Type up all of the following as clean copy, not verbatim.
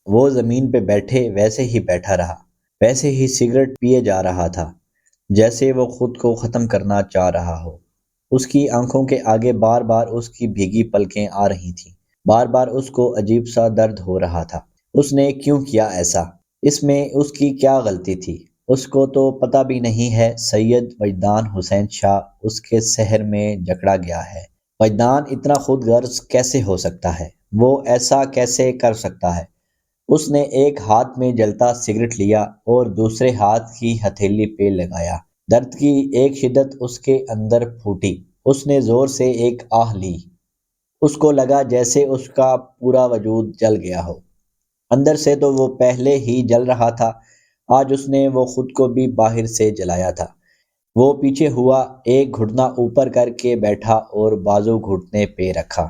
وہ زمین پہ بیٹھے ویسے ہی بیٹھا رہا، ویسے ہی سگریٹ پیے جا رہا تھا، جیسے وہ خود کو ختم کرنا چاہ رہا ہو۔ اس کی آنکھوں کے آگے بار بار اس کی بھیگی پلکیں آ رہی تھیں، بار بار اس کو عجیب سا درد ہو رہا تھا۔ اس نے کیوں کیا ایسا؟ اس میں اس کی کیا غلطی تھی؟ اس کو تو پتہ بھی نہیں ہے سید وجدان حسین شاہ اس کے سحر میں جکڑا گیا ہے۔ وجدان اتنا خود غرض کیسے ہو سکتا ہے؟ وہ ایسا کیسے کر سکتا ہے؟ اس نے ایک ہاتھ میں جلتا سگریٹ لیا اور دوسرے ہاتھ کی ہتھیلی پہ لگایا۔ درد کی ایک شدت اس کے اندر پھوٹی۔ اس نے زور سے ایک آہ لی۔ اس کو لگا جیسے اس کا پورا وجود جل گیا ہو۔ اندر سے تو وہ پہلے ہی جل رہا تھا، آج اس نے وہ خود کو بھی باہر سے جلایا تھا۔ وہ پیچھے ہوا، ایک گھٹنا اوپر کر کے بیٹھا اور بازو گھٹنے پہ رکھا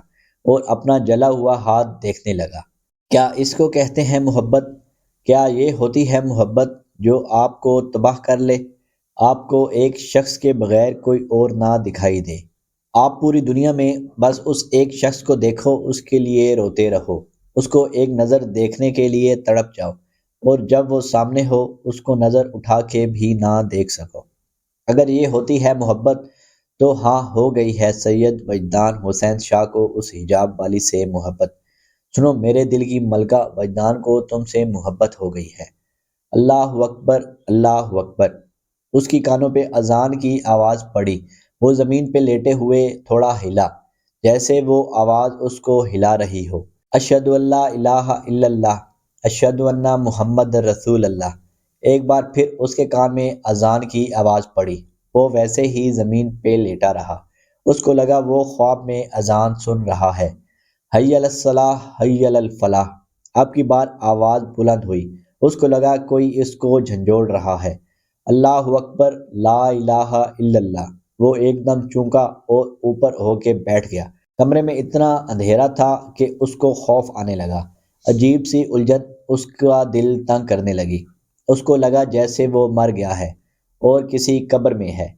اور اپنا جلا ہوا ہاتھ دیکھنے لگا۔ کیا اس کو کہتے ہیں محبت؟ کیا یہ ہوتی ہے محبت جو آپ کو تباہ کر لے؟ آپ کو ایک شخص کے بغیر کوئی اور نہ دکھائی دے، آپ پوری دنیا میں بس اس ایک شخص کو دیکھو، اس کے لیے روتے رہو، اس کو ایک نظر دیکھنے کے لیے تڑپ جاؤ، اور جب وہ سامنے ہو اس کو نظر اٹھا کے بھی نہ دیکھ سکو۔ اگر یہ ہوتی ہے محبت تو ہاں، ہو گئی ہے سید وجدان حسین شاہ کو اس حجاب والی سے محبت۔ سنو میرے دل کی ملکہ، وجدان کو تم سے محبت ہو گئی ہے۔ اللہ اکبر، اللہ اکبر۔ اس کی کانوں پہ اذان کی آواز پڑی۔ وہ زمین پہ لیٹے ہوئے تھوڑا ہلا، جیسے وہ آواز اس کو ہلا رہی ہو۔ اشہد ان لا الہ الا اللہ، اشہد ان محمد رسول اللہ۔ ایک بار پھر اس کے کان میں اذان کی آواز پڑی۔ وہ ویسے ہی زمین پہ لیٹا رہا۔ اس کو لگا وہ خواب میں اذان سن رہا ہے، حی علی الصلاح، حی علی الفلاح۔ اب کی بار آواز بلند ہوئی۔ اس کو لگا کوئی اس کو جھنجھوڑ رہا ہے۔ اللہ اکبر، لا الہ الا اللہ۔ وہ ایک دم چونکا اور اوپر ہو کے بیٹھ گیا۔ کمرے میں اتنا اندھیرا تھا کہ اس کو خوف آنے لگا۔ عجیب سی الجھن اس کا دل تنگ کرنے لگی۔ اس کو لگا جیسے وہ مر گیا ہے اور کسی قبر میں ہے۔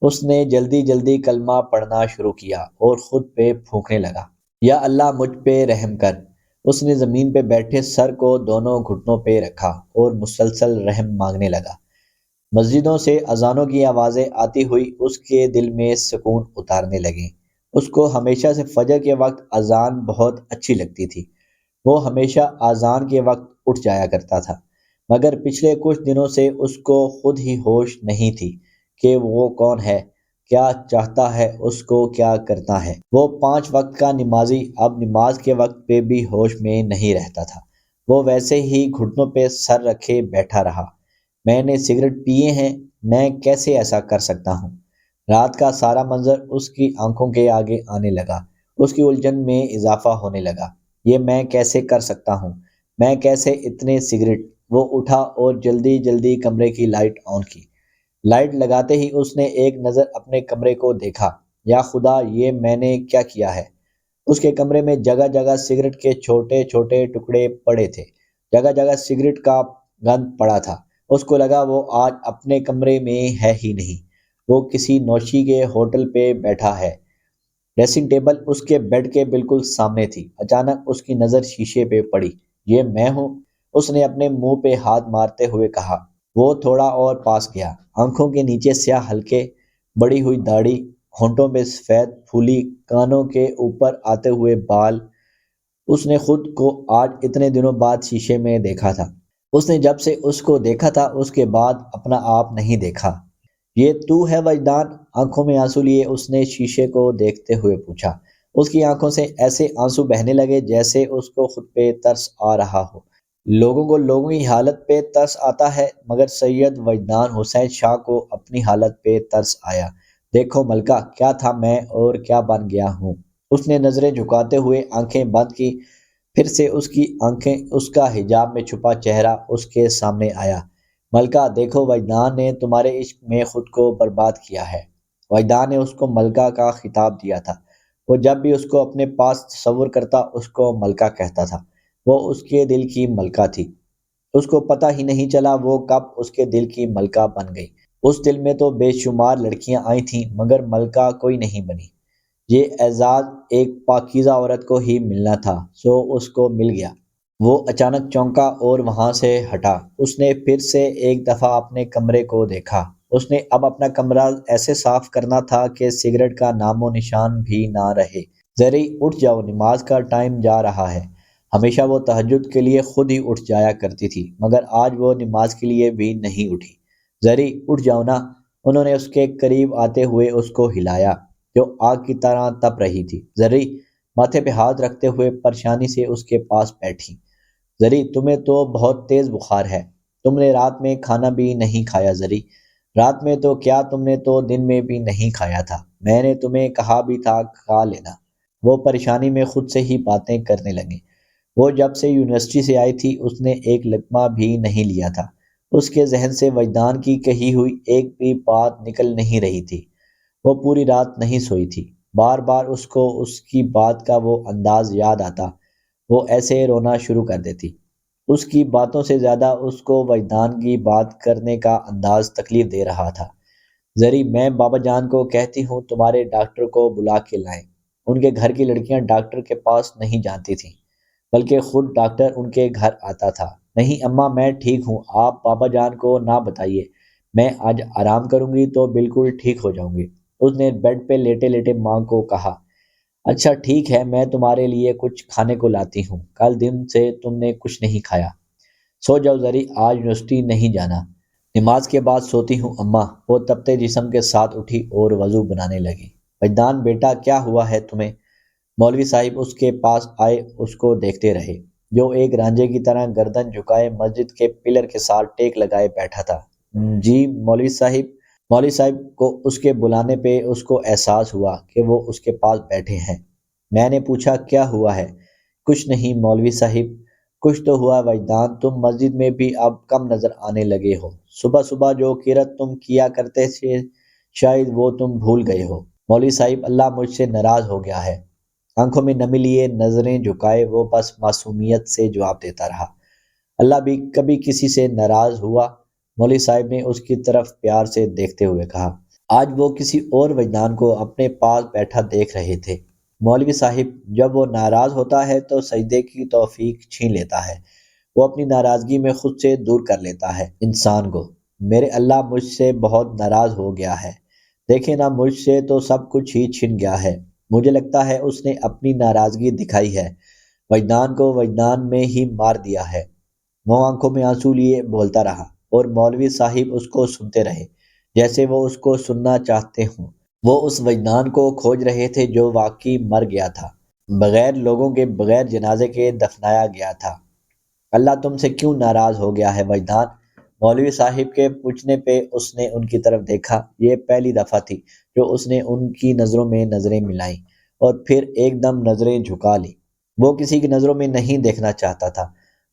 اس نے جلدی جلدی کلمہ پڑھنا شروع کیا اور خود پہ پھونکنے لگا، یا اللہ مجھ پہ رحم کر۔ اس نے زمین پہ بیٹھے سر کو دونوں گھٹنوں پہ رکھا اور مسلسل رحم مانگنے لگا۔ مسجدوں سے اذانوں کی آوازیں آتی ہوئی اس کے دل میں سکون اتارنے لگیں۔ اس کو ہمیشہ سے فجر کے وقت اذان بہت اچھی لگتی تھی۔ وہ ہمیشہ اذان کے وقت اٹھ جایا کرتا تھا، مگر پچھلے کچھ دنوں سے اس کو خود ہی ہوش نہیں تھی کہ وہ کون ہے، کیا چاہتا ہے، اس کو کیا کرتا ہے۔ وہ 5 وقت کا نمازی اب نماز کے وقت پہ بھی ہوش میں نہیں رہتا تھا۔ وہ ویسے ہی گھٹنوں پہ سر رکھے بیٹھا رہا۔ میں نے سگریٹ پیے ہیں، میں کیسے ایسا کر سکتا ہوں؟ رات کا سارا منظر اس کی آنکھوں کے آگے آنے لگا۔ اس کی الجھن میں اضافہ ہونے لگا۔ یہ میں کیسے کر سکتا ہوں؟ میں کیسے اتنے سگریٹ؟ وہ اٹھا اور جلدی جلدی کمرے کی لائٹ آن کی۔ لائٹ لگاتے ہی اس نے ایک نظر اپنے کمرے کو دیکھا۔ یا خدا، یہ میں نے کیا کیا ہے؟ اس کے کمرے میں جگہ جگہ سگریٹ کے چھوٹے چھوٹے ٹکڑے پڑے تھے، جگہ جگہ سگریٹ کا گند پڑا تھا۔ اس کو لگا وہ آج اپنے کمرے میں ہے ہی نہیں، وہ کسی نوشی کے ہوٹل پہ بیٹھا ہے۔ ڈریسنگ ٹیبل اس کے بیڈ کے بالکل سامنے تھی۔ اچانک اس کی نظر شیشے پہ پڑی۔ یہ میں ہوں؟ اس نے اپنے منہ پہ ہاتھ مارتے ہوئے کہا۔ وہ تھوڑا اور پاس گیا۔ آنکھوں کے نیچے سیاہ حلقے، بڑی ہوئی داڑھی، ہونٹوں پہ سفید پھولی، کانوں کے اوپر آتے ہوئے بال۔ اس نے خود کو آج اتنے دنوں بعد شیشے میں دیکھا تھا۔ اس نے جب سے اس کو دیکھا تھا اس کے بعد اپنا آپ نہیں دیکھا۔ یہ تو ہے وجدان؟ آنکھوں میں آنسو لیے اس نے شیشے کو دیکھتے ہوئے پوچھا۔ اس کی آنکھوں سے ایسے آنسو بہنے لگے جیسے اس کو خود پہ ترس آ رہا ہو۔ لوگوں کو لوگوں کی حالت پہ ترس آتا ہے، مگر سید وجدان حسین شاہ کو اپنی حالت پہ ترس آیا۔ دیکھو ملکہ، کیا تھا میں اور کیا بن گیا ہوں۔ اس نے نظریں جھکاتے ہوئے آنکھیں بند کی۔ پھر سے اس کی آنکھیں، اس کا حجاب میں چھپا چہرہ اس کے سامنے آیا۔ ملکہ دیکھو، وجدان نے تمہارے عشق میں خود کو برباد کیا ہے۔ وجدان نے اس کو ملکہ کا خطاب دیا تھا۔ وہ جب بھی اس کو اپنے پاس تصور کرتا اس کو ملکہ کہتا تھا۔ وہ اس کے دل کی ملکہ تھی۔ اس کو پتہ ہی نہیں چلا وہ کب اس کے دل کی ملکہ بن گئی۔ اس دل میں تو بے شمار لڑکیاں آئی تھیں، مگر ملکہ کوئی نہیں بنی۔ یہ اعزاز ایک پاکیزہ عورت کو ہی ملنا تھا، سو اس کو مل گیا۔ وہ اچانک چونکا اور وہاں سے ہٹا۔ اس نے پھر سے ایک دفعہ اپنے کمرے کو دیکھا۔ اس نے اب اپنا کمرہ ایسے صاف کرنا تھا کہ سگریٹ کا نام و نشان بھی نہ رہے۔ زری اٹھ جاؤ، نماز کا ٹائم جا رہا ہے۔ ہمیشہ وہ تہجد کے لیے خود ہی اٹھ جایا کرتی تھی، مگر آج وہ نماز کے لیے بھی نہیں اٹھی۔ زری اٹھ جاؤ نا۔ انہوں نے اس کے قریب آتے ہوئے اس کو ہلایا، جو آگ کی طرح تپ رہی تھی۔ زری ماتھے پہ ہاتھ رکھتے ہوئے پریشانی سے اس کے پاس بیٹھی۔ زری تمہیں تو بہت تیز بخار ہے، تم نے رات میں کھانا بھی نہیں کھایا۔ زری رات میں تو کیا، تم نے تو دن میں بھی نہیں کھایا تھا، میں نے تمہیں کہا بھی تھا کھا لینا۔ وہ پریشانی میں خود سے ہی باتیں کرنے لگے۔ وہ جب سے یونیورسٹی سے آئی تھی اس نے ایک لقمہ بھی نہیں لیا تھا۔ اس کے ذہن سے وجدان کی کہی ہوئی ایک بھی بات نکل نہیں رہی تھی۔ وہ پوری رات نہیں سوئی تھی۔ بار بار اس کو اس کی بات کا وہ انداز یاد آتا، وہ ایسے رونا شروع کر دیتی۔ اس کی باتوں سے زیادہ اس کو وجدان کی بات کرنے کا انداز تکلیف دے رہا تھا۔ زری میں بابا جان کو کہتی ہوں تمہارے ڈاکٹر کو بلا کے لائیں۔ ان کے گھر کی لڑکیاں ڈاکٹر کے پاس نہیں جانتی تھیں، بلکہ خود ڈاکٹر ان کے گھر آتا تھا۔ نہیں اماں میں ٹھیک ہوں، آپ بابا جان کو نہ بتائیے، میں آج آرام کروں گی تو بالکل ٹھیک ہو جاؤں گی۔ اس نے بیڈ پہ لیٹے لیٹے ماں کو کہا۔ اچھا ٹھیک ہے، میں تمہارے لیے کچھ کھانے کو لاتی ہوں، کل دن سے تم نے کچھ نہیں کھایا۔ سو جاؤ زری، آج یونیورسٹی نہیں جانا۔ نماز کے بعد سوتی ہوں اماں۔ وہ تپتے جسم کے ساتھ اٹھی اور وضو بنانے لگی۔ وجدان بیٹا کیا ہوا ہے تمہیں؟ مولوی صاحب اس کے پاس آئے، اس کو دیکھتے رہے، جو ایک رانجے کی طرح گردن جھکائے مسجد کے پلر کے ساتھ ٹیک لگائے بیٹھا تھا۔ جی مولوی صاحب۔ مولوی صاحب کو اس کے بلانے پہ اس کو احساس ہوا کہ وہ اس کے پاس بیٹھے ہیں۔ میں نے پوچھا کیا ہوا ہے؟ کچھ نہیں مولوی صاحب۔ کچھ تو ہوا وجدان، تم مسجد میں بھی اب کم نظر آنے لگے ہو۔ صبح صبح جو قرات تم کیا کرتے تھے شاید وہ تم بھول گئے ہو۔ مولوی صاحب اللہ مجھ سے ناراض ہو گیا ہے۔ آنکھوں میں نمی لیے نظریں جھکائے وہ بس معصومیت سے جواب دیتا رہا۔ اللہ بھی کبھی کسی سے ناراض ہوا؟ مولوی صاحب نے اس کی طرف پیار سے دیکھتے ہوئے کہا۔ آج وہ کسی اور وجدان کو اپنے پاس بیٹھا دیکھ رہے تھے۔ مولوی صاحب جب وہ ناراض ہوتا ہے تو سجدے کی توفیق چھین لیتا ہے، وہ اپنی ناراضگی میں خود سے دور کر لیتا ہے انسان کو۔ میرے اللہ مجھ سے بہت ناراض ہو گیا ہے، دیکھیں نا مجھ سے تو سب کچھ ہی چھن گیا ہے۔ مجھے لگتا ہے اس نے اپنی ناراضگی دکھائی ہے، وجدان کو وجدان میں ہی مار دیا ہے۔ وہ آنکھوں میں آنسو لیے بولتا رہا اور مولوی صاحب اس کو سنتے رہے جیسے وہ اس کو سننا چاہتے ہوں۔ وہ اس وجدان کو کھوج رہے تھے جو واقعی مر گیا تھا، بغیر لوگوں کے، بغیر جنازے کے دفنایا گیا تھا۔ اللہ تم سے کیوں ناراض ہو گیا ہے وجدان؟ مولوی صاحب کے پوچھنے پہ اس نے ان کی طرف دیکھا۔ یہ پہلی دفعہ تھی جو اس نے ان کی نظروں میں نظریں ملائیں اور پھر ایک دم نظریں جھکا لی۔ وہ کسی کی نظروں میں نہیں دیکھنا چاہتا تھا،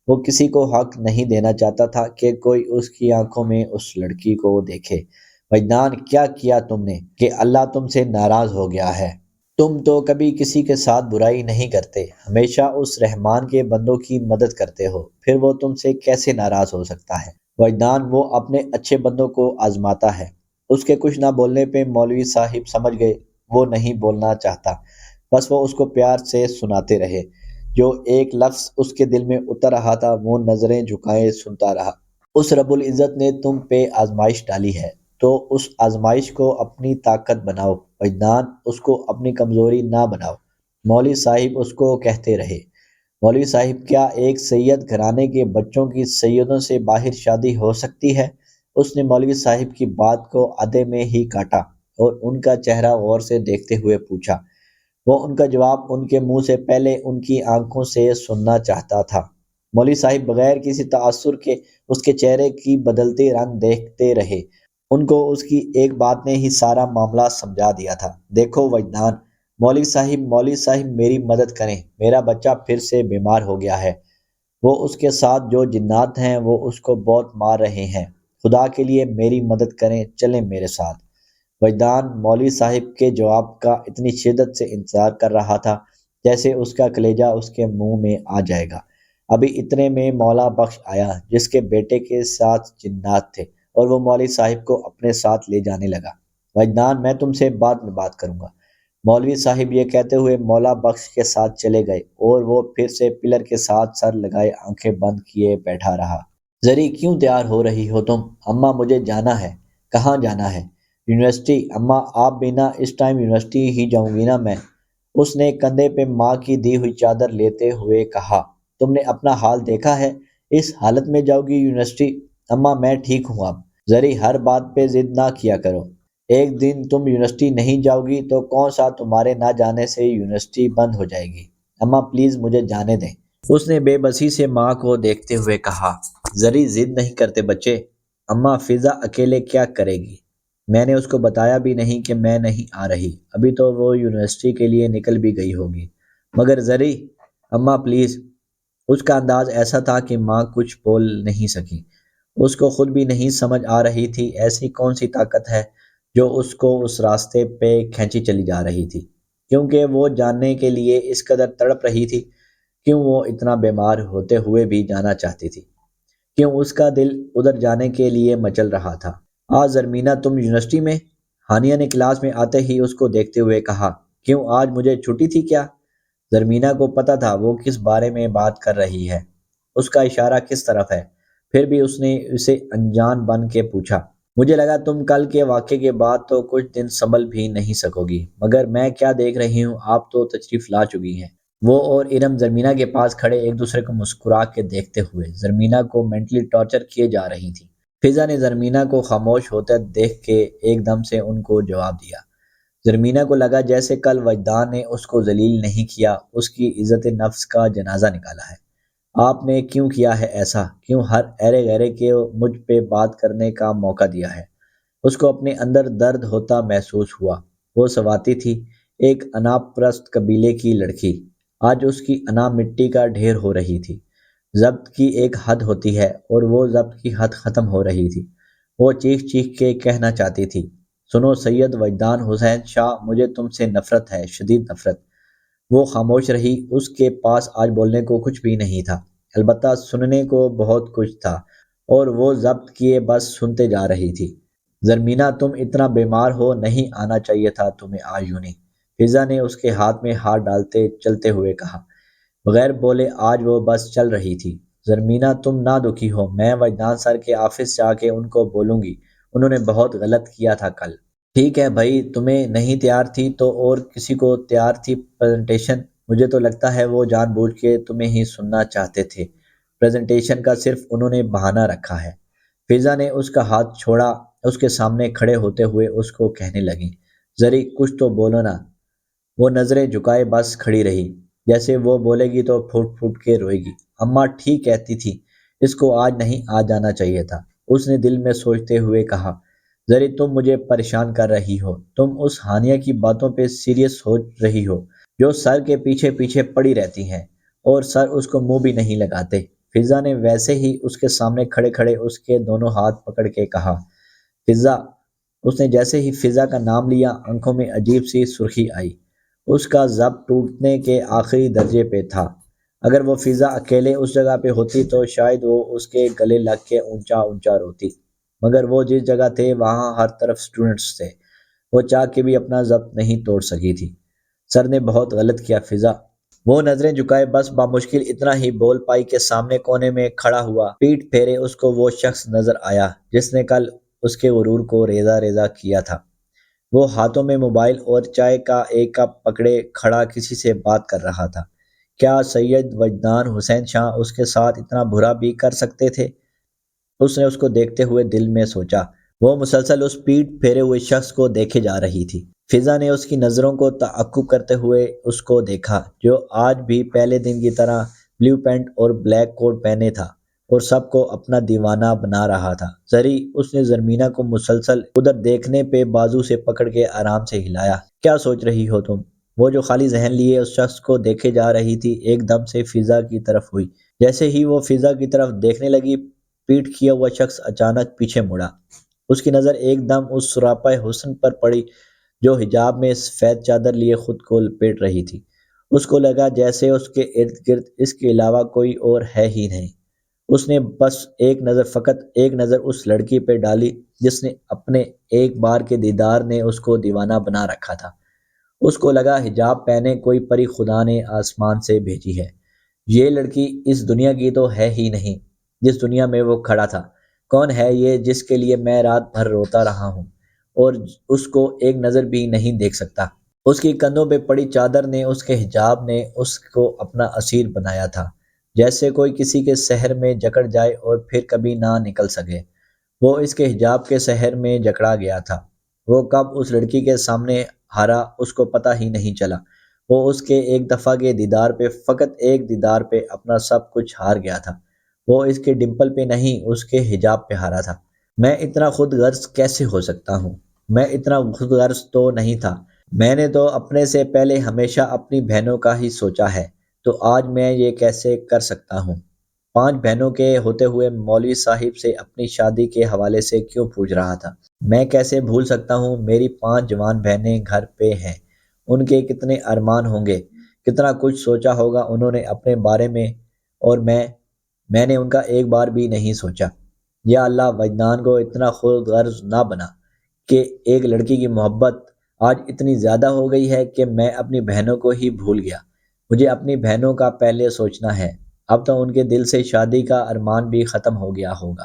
وہ کسی کو حق نہیں دینا چاہتا تھا کہ کوئی اس کی آنکھوں میں اس لڑکی کو دیکھے۔ وجدان کیا کیا تم نے کہ اللہ تم سے ناراض ہو گیا ہے؟ تم تو کبھی کسی کے ساتھ برائی نہیں کرتے، ہمیشہ اس رحمان کے بندوں کی مدد کرتے ہو، پھر وہ تم سے کیسے ناراض ہو سکتا ہے؟ وجدان وہ اپنے اچھے بندوں کو آزماتا ہے۔ اس کے کچھ نہ بولنے پہ مولوی صاحب سمجھ گئے وہ نہیں بولنا چاہتا، بس وہ اس کو پیار سے سناتے رہے۔ جو ایک لفظ اس کے دل میں اتر رہا تھا وہ نظریں جھکائے سنتا رہا۔ اس رب العزت نے تم پہ آزمائش ڈالی ہے تو اس آزمائش کو اپنی طاقت بناؤ وجدان، اس کو اپنی کمزوری نہ بناؤ۔ مولوی صاحب اس کو کہتے رہے۔ مولوی صاحب کیا ایک سید گھرانے کے بچوں کی سیدوں سے باہر شادی ہو سکتی ہے؟ اس نے مولوی صاحب کی بات کو آدھے میں ہی کاٹا اور ان کا چہرہ غور سے دیکھتے ہوئے پوچھا۔ وہ ان کا جواب ان کے منہ سے پہلے ان کی آنکھوں سے سننا چاہتا تھا۔ مولوی صاحب بغیر کسی تاثر کے اس کے چہرے کی بدلتے رنگ دیکھتے رہے۔ ان کو اس کی ایک بات نے ہی سارا معاملہ سمجھا دیا تھا۔ دیکھو وجدان، مولوی صاحب میری مدد کریں، میرا بچہ پھر سے بیمار ہو گیا ہے، وہ اس کے ساتھ جو جنات ہیں وہ اس کو بہت مار رہے ہیں، خدا کے لیے میری مدد کریں، چلیں میرے ساتھ۔ وجدان مولوی صاحب کے جواب کا اتنی شدت سے انتظار کر رہا تھا جیسے اس کا کلیجہ اس کے منہ میں آ جائے گا۔ ابھی اتنے میں مولا بخش آیا جس کے بیٹے کے ساتھ جنات تھے اور وہ مولوی صاحب کو اپنے ساتھ لے جانے لگا۔ وجدان میں تم سے بعد میں بات کروں گا، مولوی صاحب یہ کہتے ہوئے مولا بخش کے ساتھ چلے گئے اور وہ پھر سے پلر کے ساتھ سر لگائے آنکھیں بند کیے بیٹھا رہا۔ زری کیوں تیار ہو رہی ہو تم؟ اماں مجھے جانا ہے۔ کہاں جانا ہے؟ یونیورسٹی۔ اماں آپ بھی نہ اس ٹائم یونیورسٹی ہی جاؤں گی نا میں۔ اس نے کندھے پہ ماں کی دی ہوئی چادر لیتے ہوئے کہا۔ تم نے اپنا حال دیکھا ہے؟ اس حالت میں جاؤ گی یونیورسٹی؟ اماں میں ٹھیک ہوں اب۔ زری ہر بات پہ ضد نہ کیا کرو۔ ایک دن تم یونیورسٹی نہیں جاؤ گی تو کون سا تمہارے نہ جانے سے یونیورسٹی بند ہو جائے گی۔ اماں پلیز مجھے جانے دیں۔ اس نے بے بسی سے ماں کو دیکھتے ہوئے کہا۔ زری ضد نہیں کرتے بچے۔ اماں فضا اکیلے کیا کرے گی؟ میں نے اس کو بتایا بھی نہیں کہ میں نہیں آ رہی، ابھی تو وہ یونیورسٹی کے لیے نکل بھی گئی ہوگی۔ مگر زری۔ اماں پلیز۔ اس کا انداز ایسا تھا کہ ماں کچھ بول نہیں سکی۔ اس کو خود بھی نہیں سمجھ آ رہی تھی ایسی کون سی طاقت ہے جو اس کو اس راستے پہ کھینچی چلی جا رہی تھی، کیونکہ وہ جاننے کے لیے اس قدر تڑپ رہی تھی، کیوں وہ اتنا بیمار ہوتے ہوئے بھی جانا چاہتی تھی، کیوں اس کا دل ادھر جانے کے لیے مچل رہا تھا۔ آج زرمینہ تم یونیورسٹی میں؟ ہانیہ نے کلاس میں آتے ہی اس کو دیکھتے ہوئے کہا۔ کیوں آج مجھے چھٹی تھی کیا؟ زرمینہ کو پتہ تھا وہ کس بارے میں بات کر رہی ہے، اس کا اشارہ کس طرف ہے، پھر بھی اس نے اسے انجان بن کے پوچھا۔ مجھے لگا تم کل کے واقعے کے بعد تو کچھ دن سنبھل بھی نہیں سکو گی، مگر میں کیا دیکھ رہی ہوں آپ تو تشریف لا چکی ہیں۔ وہ اور ارم زرمینہ کے پاس کھڑے ایک دوسرے کو مسکرا کے دیکھتے ہوئے زرمینہ کو مینٹلی ٹارچر کیے جا رہی تھی۔ فضا نے زرمینہ کو خاموش ہوتے دیکھ کے ایک دم سے ان کو جواب دیا۔ زرمینہ کو لگا جیسے کل وجدان نے اس کو ذلیل نہیں کیا، اس کی عزت نفس کا جنازہ نکالا ہے۔ آپ نے کیوں کیا ہے ایسا؟ کیوں ہر ایرے غیرے کے مجھ پہ بات کرنے کا موقع دیا ہے؟ اس کو اپنے اندر درد ہوتا محسوس ہوا۔ وہ سواتی تھی، ایک انا پرست قبیلے کی لڑکی، آج اس کی انا مٹی کا ڈھیر ہو رہی تھی۔ ضبط کی ایک حد ہوتی ہے اور وہ ضبط کی حد ختم ہو رہی تھی۔ وہ چیخ چیخ کے کہنا چاہتی تھی، سنو سید وجدان حسین شاہ، مجھے تم سے نفرت ہے، شدید نفرت۔ وہ خاموش رہی، اس کے پاس آج بولنے کو کچھ بھی نہیں تھا، البتہ سننے کو بہت کچھ تھا، اور وہ ضبط کیے بس سنتے جا رہی تھی۔ زرمینہ تم اتنا بیمار ہو، نہیں آنا چاہیے تھا تمہیں آج یونی، فضا نے اس کے ہاتھ میں ہاتھ ڈالتے چلتے ہوئے کہا۔ بغیر بولے آج وہ بس چل رہی تھی۔ زرمینہ تم نہ دکھی ہو، میں وجدان سر کے آفس جا کے ان کو بولوں گی، انہوں نے بہت غلط کیا تھا کل۔ ٹھیک ہے بھائی، تمہیں نہیں تیار تھی تو اور کسی کو تیار تھی پریزنٹیشن؟ مجھے تو لگتا ہے وہ جان بوجھ کے تمہیں ہی سننا چاہتے تھے، پریزنٹیشن کا صرف انہوں نے بہانہ رکھا ہے۔ فضا نے اس کا ہاتھ چھوڑا، اس کے سامنے کھڑے ہوتے ہوئے اس کو کہنے لگی، زری کچھ تو بولو نا۔ وہ نظریں جھکائے بس کھڑی رہی، جیسے وہ بولے گی تو پھوٹ پھوٹ کے روئے گی۔ اماں ٹھیک کہتی تھی، اس کو آج نہیں آ جانا چاہیے تھا، اس نے دل میں سوچتے ہوئے کہا۔ زری تم مجھے پریشان کر رہی ہو، تم اس ہانیہ کی باتوں پہ سیریس ہو رہی ہو جو سر کے پیچھے پیچھے پڑی رہتی ہیں، اور سر اس کو منہ بھی نہیں لگاتے۔ فضا نے ویسے ہی اس کے سامنے کھڑے کھڑے اس کے دونوں ہاتھ پکڑ کے کہا۔ فضا۔ اس نے جیسے ہی فضا کا نام لیا، آنکھوں میں عجیب سی سرخی آئی، اس کا ضبط ٹوٹنے کے آخری درجے پہ تھا۔ اگر وہ فضا اکیلے اس جگہ پہ ہوتی تو شاید وہ اس کے گلے لگ کے اونچا اونچا روتی، مگر وہ جس جگہ تھے وہاں ہر طرف سٹوڈنٹس تھے، وہ چاہ کے بھی اپنا ضبط نہیں توڑ سکی تھی۔ سر نے بہت غلط کیا فضا۔ وہ نظریں جھکائے بس بامشکل اتنا ہی بول پائی کہ سامنے کونے میں کھڑا ہوا پیٹ پھیرے اس کو وہ شخص نظر آیا جس نے کل اس کے غرور کو ریزہ ریزہ کیا تھا۔ وہ ہاتھوں میں موبائل اور چائے کا ایک کپ پکڑے کھڑا کسی سے بات کر رہا تھا۔ کیا سید وجدان حسین شاہ اس کے ساتھ اتنا برا بھی کر سکتے تھے؟ اس نے اس کو دیکھتے ہوئے دل میں سوچا۔ وہ مسلسل اس پیٹ پھیرے ہوئے شخص کو دیکھے جا رہی تھی۔ فضا نے اس کی نظروں کو تعقب کرتے ہوئے اس کو دیکھا، جو آج بھی پہلے دن کی طرح بلیو پینٹ اور بلیک کوٹ پہنے تھا اور سب کو اپنا دیوانہ بنا رہا تھا۔ زری، اس نے زرمینہ کو مسلسل ادھر دیکھنے پہ بازو سے پکڑ کے آرام سے ہلایا۔ کیا سوچ رہی ہو تم؟ وہ جو خالی ذہن لیے اس شخص کو دیکھے جا رہی تھی ایک دم سے فضا کی طرف ہوئی۔ جیسے ہی وہ فضا کی طرف دیکھنے لگی، پیٹ کیا ہوا شخص اچانک پیچھے مڑا۔ اس کی نظر ایک دم اس سراپا حسن پر پڑی جو حجاب میں سفید چادر لیے خود کو لپیٹ رہی تھی۔ اس کو لگا جیسے اس کے ارد گرد اس کے علاوہ کوئی اور ہے ہی نہیں۔ اس نے بس فقط ایک نظر اس لڑکی پہ ڈالی جس نے اپنے ایک بار کے دیدار نے اس کو دیوانہ بنا رکھا تھا۔ اس کو لگا حجاب پہنے کوئی پری خدا نے آسمان سے بھیجی ہے۔ یہ لڑکی اس دنیا کی تو ہے ہی نہیں جس دنیا میں وہ کھڑا تھا۔ کون ہے یہ جس کے لیے میں رات بھر روتا رہا ہوں اور اس کو ایک نظر بھی نہیں دیکھ سکتا؟ اس کی کندھوں پہ پڑی چادر نے، اس کے حجاب نے اس کو اپنا اسیر بنایا تھا، جیسے کوئی کسی کے سحر میں جکڑ جائے اور پھر کبھی نہ نکل سکے۔ وہ اس کے حجاب کے سحر میں جکڑا گیا تھا۔ وہ کب اس لڑکی کے سامنے ہارا اس کو پتہ ہی نہیں چلا۔ وہ اس کے ایک دفعہ کے دیدار پہ، فقط ایک دیدار پہ اپنا سب کچھ ہار گیا تھا۔ وہ اس کے ڈمپل پہ نہیں، اس کے حجاب پہ ہارا تھا۔ میں اتنا خود غرض کیسے ہو سکتا ہوں؟ میں اتنا خود غرض تو نہیں تھا۔ میں نے تو اپنے سے پہلے ہمیشہ اپنی بہنوں کا ہی سوچا ہے، تو آج میں یہ کیسے کر سکتا ہوں؟ 5 بہنوں کے ہوتے ہوئے مولوی صاحب سے اپنی شادی کے حوالے سے کیوں پوچھ رہا تھا؟ میں کیسے بھول سکتا ہوں؟ میری 5 جوان بہنیں گھر پہ ہیں، ان کے کتنے ارمان ہوں گے، کتنا کچھ سوچا ہوگا انہوں نے اپنے بارے میں، اور میں نے ان کا ایک بار بھی نہیں سوچا۔ یا اللہ، وجدان کو اتنا خود غرض نہ بنا کہ ایک لڑکی کی محبت آج اتنی زیادہ ہو گئی ہے کہ میں اپنی بہنوں کو ہی بھول گیا۔ مجھے اپنی بہنوں کا پہلے سوچنا ہے۔ اب تو ان کے دل سے شادی کا ارمان بھی ختم ہو گیا ہوگا۔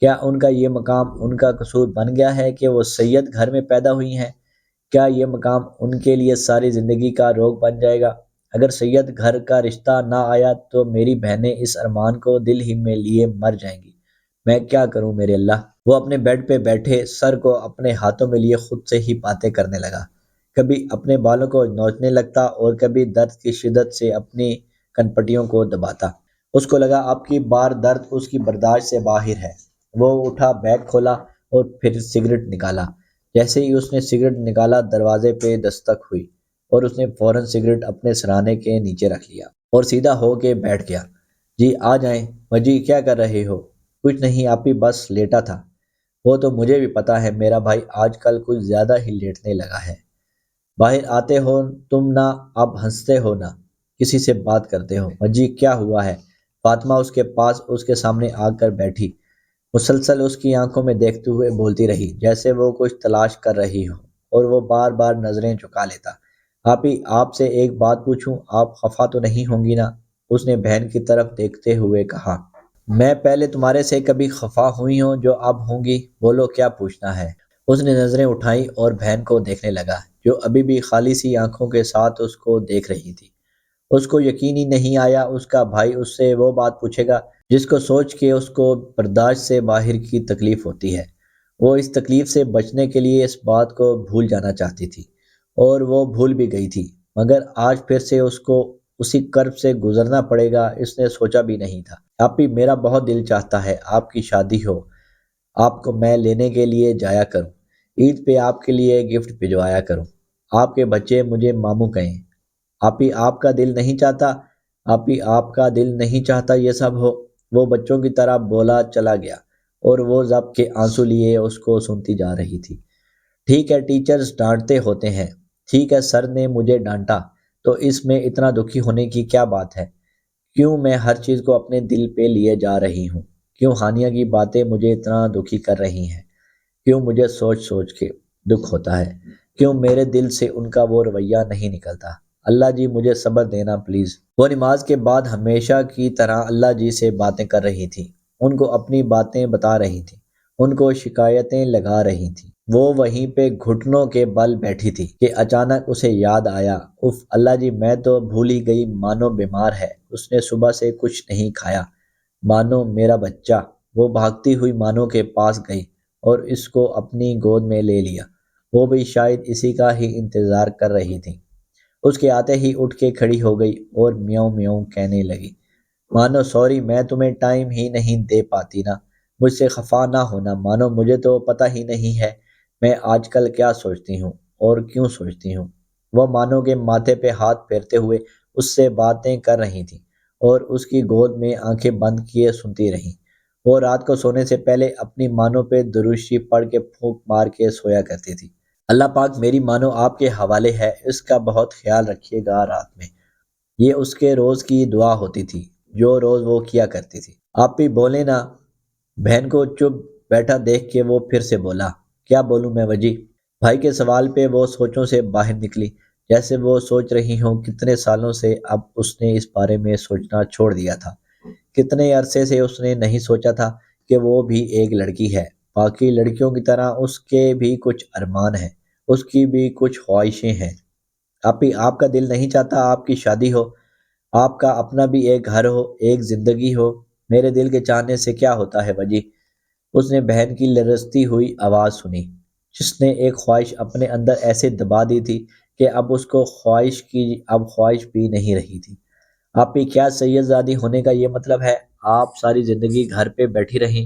کیا ان کا یہ مقام ان کا قصور بن گیا ہے کہ وہ سید گھر میں پیدا ہوئی ہیں؟ کیا یہ مقام ان کے لیے ساری زندگی کا روگ بن جائے گا؟ اگر سید گھر کا رشتہ نہ آیا تو میری بہنیں اس ارمان کو دل ہی میں لیے مر جائیں گی۔ میں کیا کروں میرے اللہ؟ وہ اپنے بیڈ پہ بیٹھے سر کو اپنے ہاتھوں میں لیے خود سے ہی باتیں کرنے لگا۔ کبھی اپنے بالوں کو نوچنے لگتا اور کبھی درد کی شدت سے اپنی کنپٹیوں کو دباتا۔ اس کو لگا اب کی بار درد اس کی برداشت سے باہر ہے۔ وہ اٹھا، بیگ کھولا اور پھر سگریٹ نکالا۔ جیسے ہی اس نے سگریٹ نکالا دروازے پہ دستک ہوئی اور اس نے فوراً سگریٹ اپنے سرانے کے نیچے رکھ لیا اور سیدھا ہو کے بیٹھ گیا۔ جی آ جائیں۔ مجی کیا کر رہے ہو؟ کچھ نہیں آپ ہی، بس لیٹا تھا۔ وہ تو مجھے بھی پتا ہے، میرا بھائی آج کل کچھ زیادہ ہی لیٹنے لگا ہے۔ باہر آتے ہو تم نہ، اب ہنستے ہو نہ کسی سے بات کرتے ہو۔ مجی کیا ہوا ہے؟ فاطمہ اس کے پاس اس کے سامنے آ کر بیٹھی، مسلسل اس کی آنکھوں میں دیکھتے ہوئے بولتی رہی جیسے وہ کچھ تلاش کر رہی ہو، اور وہ بار بار نظریں جھکا لیتا۔ آپ ہی، آپ سے ایک بات پوچھوں، آپ خفا تو نہیں ہوں گی نا؟ اس نے بہن کی طرف دیکھتے ہوئے کہا۔ میں پہلے تمہارے سے کبھی خفا ہوئی ہوں جو اب ہوں گی؟ بولو کیا پوچھنا ہے؟ اس نے نظریں اٹھائیں اور بہن کو دیکھنے لگا جو ابھی بھی خالی سی آنکھوں کے ساتھ اس کو دیکھ رہی تھی۔ اس کو یقین ہی نہیں آیا اس کا بھائی اس سے وہ بات پوچھے گا جس کو سوچ کے اس کو برداشت سے باہر کی تکلیف ہوتی ہے۔ وہ اس تکلیف سے بچنے کے لیے اس بات کو بھول جانا چاہتی تھی، اور وہ بھول بھی گئی تھی، مگر آج پھر سے اس کو اسی کرب سے گزرنا پڑے گا، اس نے سوچا بھی نہیں تھا۔ آپ ہی، میرا بہت دل چاہتا ہے آپ کی شادی ہو، آپ کو میں لینے کے لیے جایا کروں، عید پہ آپ کے لیے گفٹ بھجوایا کروں، آپ کے بچے مجھے ماموں کہیں۔ آپ ہی، آپ کا دل نہیں چاہتا؟ آپ ہی، آپ کا دل نہیں چاہتا یہ سب ہو؟ وہ بچوں کی طرح بولا چلا گیا اور وہ ضبط کے آنسو لیے اس کو سنتی جا رہی تھی۔ ٹھیک ہے، ٹیچرز ڈانٹتے ہوتے ہیں، ٹھیک ہے سر نے مجھے ڈانٹا، تو اس میں اتنا دکھی ہونے کی کیا بات ہے؟ کیوں میں ہر چیز کو اپنے دل پہ لیے جا رہی ہوں؟ کیوں ہانیہ کی باتیں مجھے اتنا دکھی کر رہی ہیں؟ کیوں مجھے سوچ سوچ کے دکھ ہوتا ہے؟ کیوں میرے دل سے ان کا وہ رویہ نہیں نکلتا؟ اللہ جی مجھے صبر دینا پلیز۔ وہ نماز کے بعد ہمیشہ کی طرح اللہ جی سے باتیں کر رہی تھی، ان کو اپنی باتیں بتا رہی تھی، ان کو شکایتیں لگا رہی تھی۔ وہ وہیں پہ گھٹنوں کے بل بیٹھی تھی کہ اچانک اسے یاد آیا، اف اللہ جی میں تو بھول ہی گئی، مانو بیمار ہے، اس نے صبح سے کچھ نہیں کھایا، مانو میرا بچہ۔ وہ بھاگتی ہوئی مانو کے پاس گئی اور اس کو اپنی گود میں لے لیا۔ وہ بھی شاید اسی کا ہی انتظار کر رہی تھی۔ اس کے آتے ہی اٹھ کے کھڑی ہو گئی اور میاؤں میاؤں کہنے لگی۔ مانو سوری، میں تمہیں ٹائم ہی نہیں دے پاتی نا، مجھ سے خفا نہ ہونا مانو، مجھے تو پتہ ہی نہیں ہے میں آج کل کیا سوچتی ہوں اور کیوں سوچتی ہوں۔ وہ مانو کے ماتھے پہ ہاتھ پھیرتے ہوئے اس سے باتیں کر رہی تھی اور اس کی گود میں آنکھیں بند کیے سنتی رہی۔ وہ رات کو سونے سے پہلے اپنی مانو پہ درود شریف پڑھ کے پھونک مار کے سویا کرتی تھی۔ اللہ پاک میری مانو آپ کے حوالے ہے، اس کا بہت خیال رکھیے گا رات میں۔ یہ اس کے روز کی دعا ہوتی تھی جو روز وہ کیا کرتی تھی۔ آپ بھی بولیں نا۔ بہن کو چپ بیٹھا دیکھ کے وہ پھر سے بولا، کیا بولوں میں وجی؟ بھائی کے سوال پہ وہ سوچوں سے باہر نکلی۔ جیسے وہ سوچ رہی ہوں کتنے سالوں سے اب اس نے اس بارے میں سوچنا چھوڑ دیا تھا، کتنے عرصے سے اس نے نہیں سوچا تھا کہ وہ بھی ایک لڑکی ہے، باقی لڑکیوں کی طرح اس کے بھی کچھ ارمان ہیں، اس کی بھی کچھ خواہشیں ہیں۔ آپ کا دل نہیں چاہتا آپ کی شادی ہو، آپ کا اپنا بھی ایک گھر ہو، ایک زندگی ہو؟ میرے دل کے چاہنے سے کیا ہوتا ہے وجی؟ اس نے بہن کی لرزتی ہوئی آواز سنی، جس نے ایک خواہش اپنے اندر ایسے دبا دی تھی کہ اب اس کو خواہش بھی نہیں رہی تھی۔ آپ ہی کیا سید زادی ہونے کا یہ مطلب ہے؟ آپ ساری زندگی گھر پہ بیٹھی رہیں؟